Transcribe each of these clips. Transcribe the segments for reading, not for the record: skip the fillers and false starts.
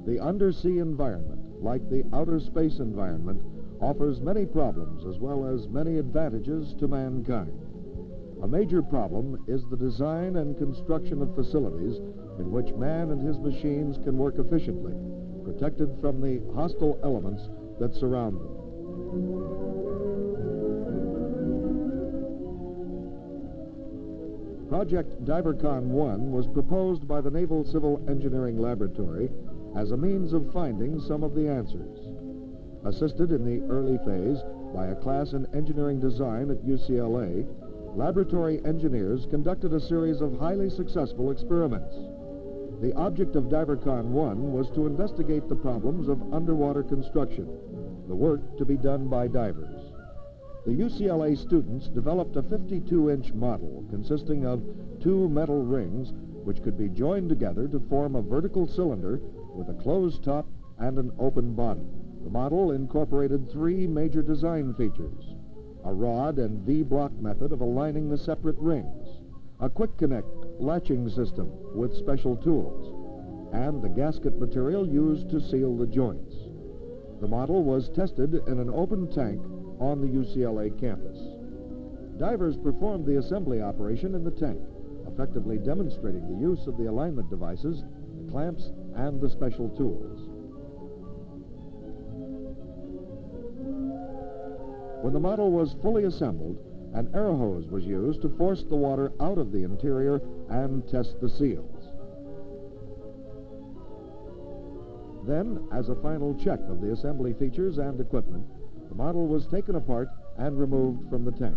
The undersea environment, like the outer space environment, offers many problems as well as many advantages to mankind. A major problem is the design and construction of facilities in which man and his machines can work efficiently, protected from the hostile elements that surround them. Project DIVERCON 1 was proposed by the Naval Civil Engineering Laboratory as a means of finding some of the answers. Assisted in the early phase by a class in engineering design at UCLA, laboratory engineers conducted a series of highly successful experiments. The object of DIVERCON 1 was to investigate the problems of underwater construction, the work to be done by divers. The UCLA students developed a 52-inch model consisting of 2 metal rings which could be joined together to form a vertical cylinder with a closed top and an open bottom. The model incorporated 3 major design features: a rod and V-block method of aligning the separate rings, a quick connect latching system with special tools, and the gasket material used to seal the joints. The model was tested in an open tank on the UCLA campus. Divers performed the assembly operation in the tank, effectively demonstrating the use of the alignment devices, the clamps, and the special tools. When the model was fully assembled, an air hose was used to force the water out of the interior and test the seals. Then, as a final check of the assembly features and equipment, the model was taken apart and removed from the tank.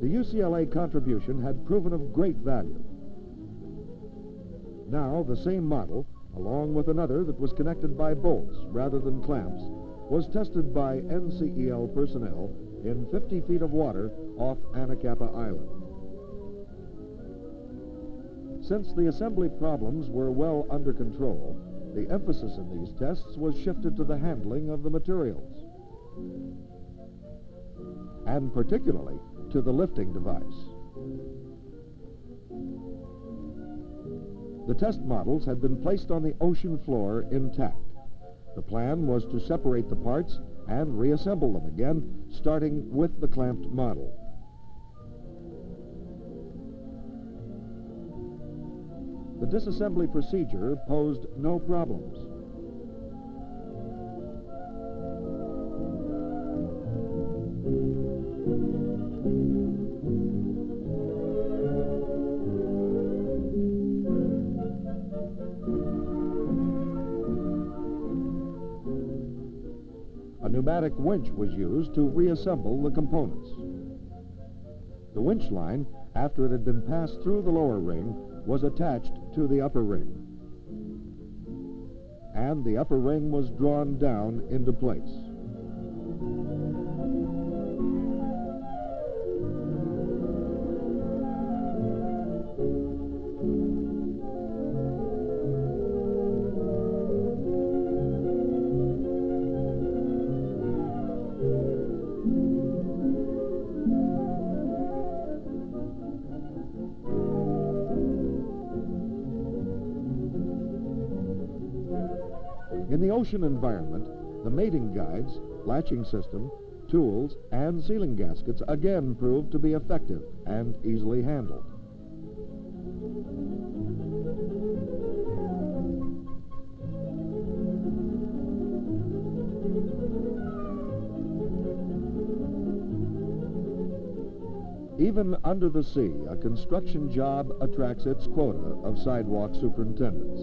The UCLA contribution had proven of great value. Now, the same model, along with another that was connected by bolts rather than clamps, was tested by NCEL personnel in 50 feet of water off Anacapa Island. Since the assembly problems were well under control, the emphasis in these tests was shifted to the handling of the materials, and particularly to the lifting device. The test models had been placed on the ocean floor intact. The plan was to separate the parts and reassemble them again, starting with the clamped model. The disassembly procedure posed no problems. A pneumatic winch was used to reassemble the components. The winch line, after it had been passed through the lower ring, was attached to the upper ring, and the upper ring was drawn down into place. In the ocean environment, the mating guides, latching system, tools, and sealing gaskets again proved to be effective and easily handled. Even under the sea, a construction job attracts its quota of sidewalk superintendents.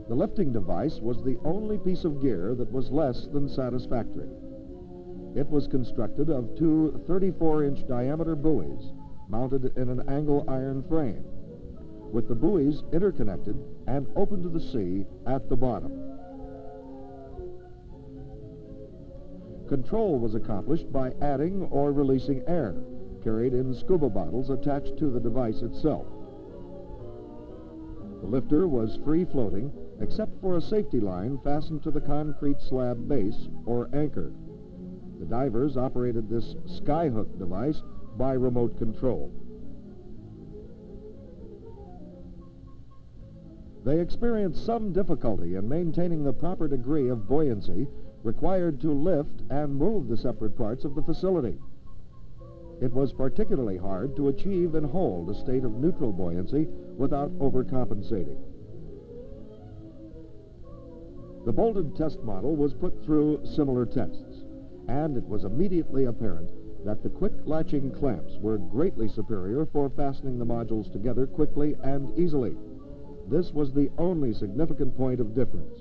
The lifting device was the only piece of gear that was less than satisfactory. It was constructed of 2 34-inch diameter buoys mounted in an angle iron frame, with the buoys interconnected and open to the sea at the bottom. Control was accomplished by adding or releasing air, carried in scuba bottles attached to the device itself. The lifter was free-floating except for a safety line fastened to the concrete slab base or anchor. The divers operated this skyhook device by remote control. They experienced some difficulty in maintaining the proper degree of buoyancy required to lift and move the separate parts of the facility. It was particularly hard to achieve and hold a state of neutral buoyancy without overcompensating. The bolted test model was put through similar tests, and it was immediately apparent that the quick latching clamps were greatly superior for fastening the modules together quickly and easily. This was the only significant point of difference.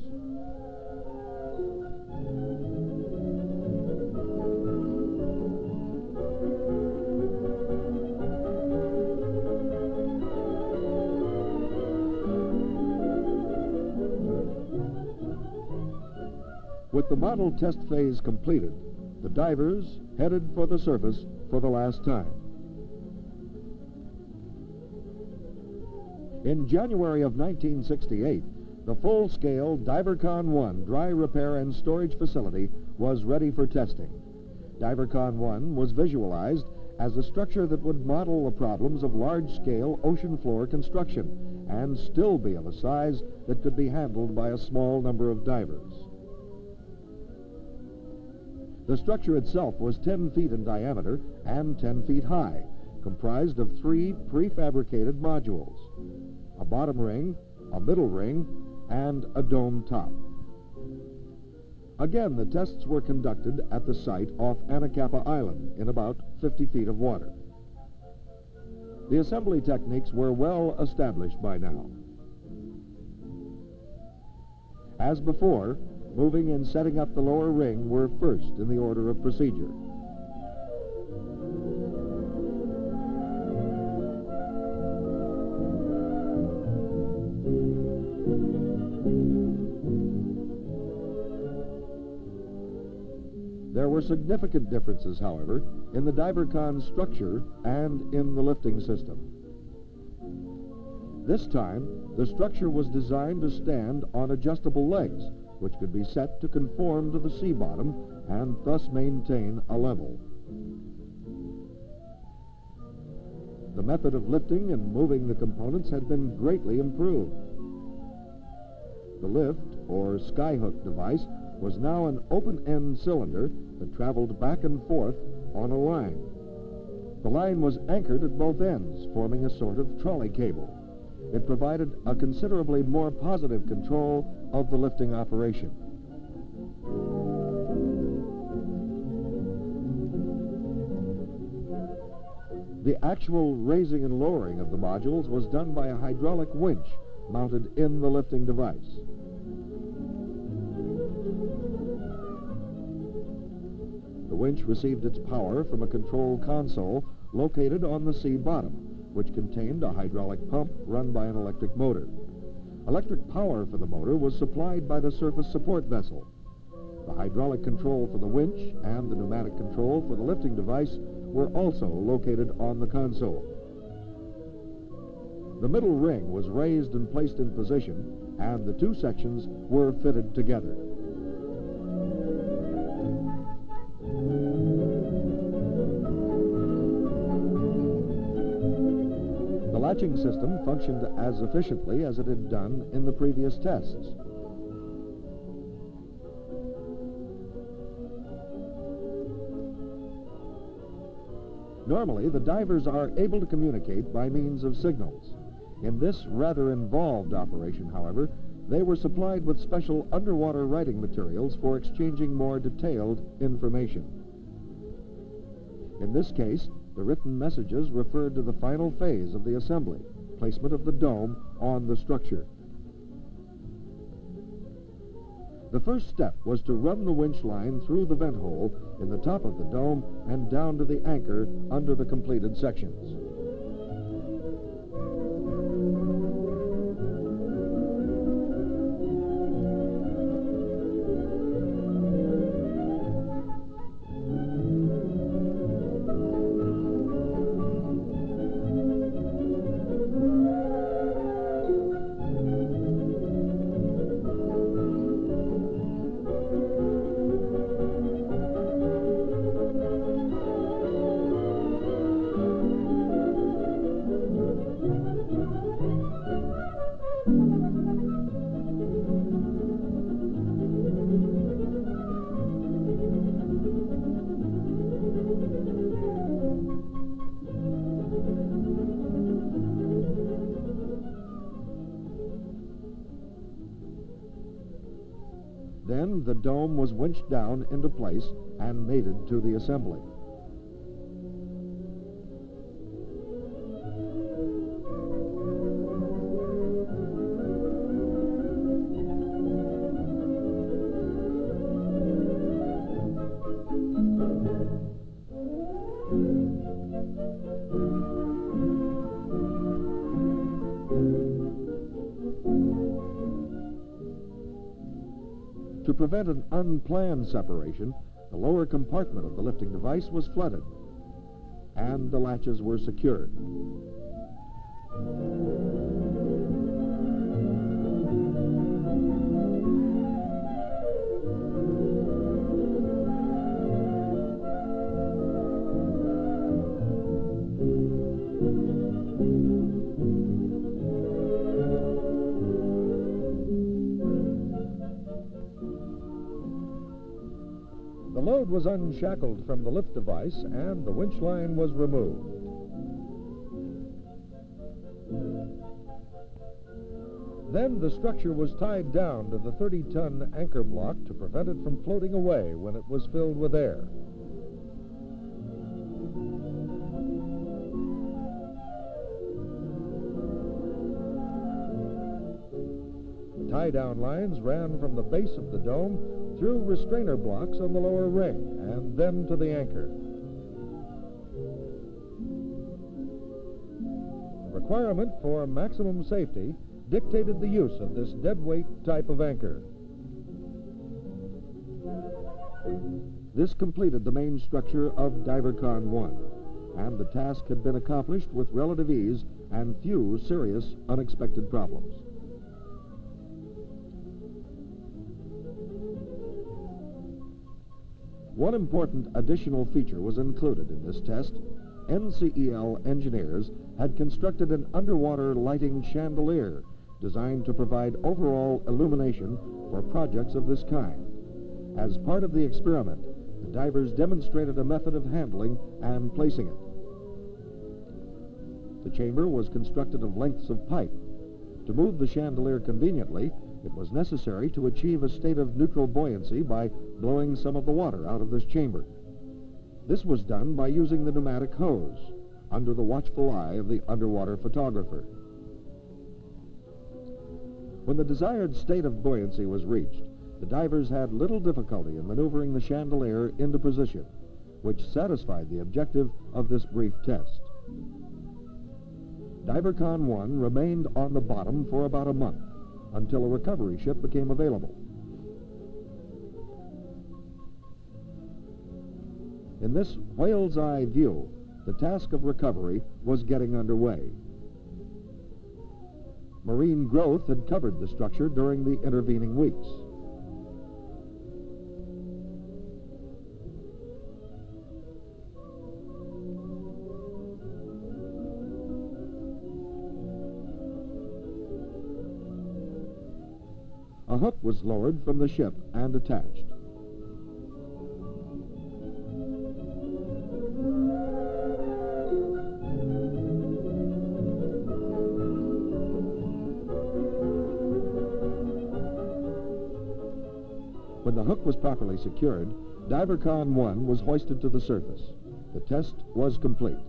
With the model test phase completed, the divers headed for the surface for the last time. In January of 1968, the full-scale DIVERCON 1 dry repair and storage facility was ready for testing. DIVERCON 1 was visualized as a structure that would model the problems of large-scale ocean floor construction and still be of a size that could be handled by a small number of divers. The structure itself was 10 feet in diameter and 10 feet high, comprised of 3 prefabricated modules: a bottom ring, a middle ring, and a dome top. Again, the tests were conducted at the site off Anacapa Island in about 50 feet of water. The assembly techniques were well established by now. As before, moving and setting up the lower ring were first in the order of procedure. There were significant differences, however, in the DIVERCON structure and in the lifting system. This time, the structure was designed to stand on adjustable legs, which could be set to conform to the sea bottom and thus maintain a level. The method of lifting and moving the components had been greatly improved. The lift, or skyhook device, was now an open-end cylinder that traveled back and forth on a line. The line was anchored at both ends, forming a sort of trolley cable. It provided a considerably more positive control of the lifting operation. The actual raising and lowering of the modules was done by a hydraulic winch mounted in the lifting device. The winch received its power from a control console located on the sea bottom, which contained a hydraulic pump run by an electric motor. Electric power for the motor was supplied by the surface support vessel. The hydraulic control for the winch and the pneumatic control for the lifting device were also located on the console. The middle ring was raised and placed in position, and the two sections were fitted together. The latching system functioned as efficiently as it had done in the previous tests. Normally, the divers are able to communicate by means of signals. In this rather involved operation, however, they were supplied with special underwater writing materials for exchanging more detailed information. In this case, the written messages referred to the final phase of the assembly, placement of the dome on the structure. The first step was to run the winch line through the vent hole in the top of the dome and down to the anchor under the completed sections. Then the dome was winched down into place and mated to the assembly. To prevent an unplanned separation, the lower compartment of the lifting device was flooded, and the latches were secured. The load was unshackled from the lift device and the winch line was removed. Then the structure was tied down to the 30-ton anchor block to prevent it from floating away when it was filled with air. The tie-down lines ran from the base of the dome through restrainer blocks on the lower ring, and then to the anchor. The requirement for maximum safety dictated the use of this deadweight type of anchor. This completed the main structure of DIVERCON 1, and the task had been accomplished with relative ease and few serious unexpected problems. One important additional feature was included in this test. NCEL engineers had constructed an underwater lighting chandelier designed to provide overall illumination for projects of this kind. As part of the experiment, the divers demonstrated a method of handling and placing it. The chamber was constructed of lengths of pipe. To move the chandelier conveniently, it was necessary to achieve a state of neutral buoyancy by blowing some of the water out of this chamber. This was done by using the pneumatic hose under the watchful eye of the underwater photographer. When the desired state of buoyancy was reached, the divers had little difficulty in maneuvering the chandelier into position, which satisfied the objective of this brief test. DIVERCON 1 remained on the bottom for about a month, until a recovery ship became available. In this whale's eye view, the task of recovery was getting underway. Marine growth had covered the structure during the intervening weeks. A hook was lowered from the ship and attached. When the hook was properly secured, DIVERCON 1 was hoisted to the surface. The test was complete.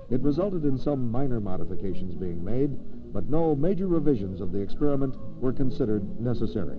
It resulted in some minor modifications being made, but no major revisions of the experiment were considered necessary.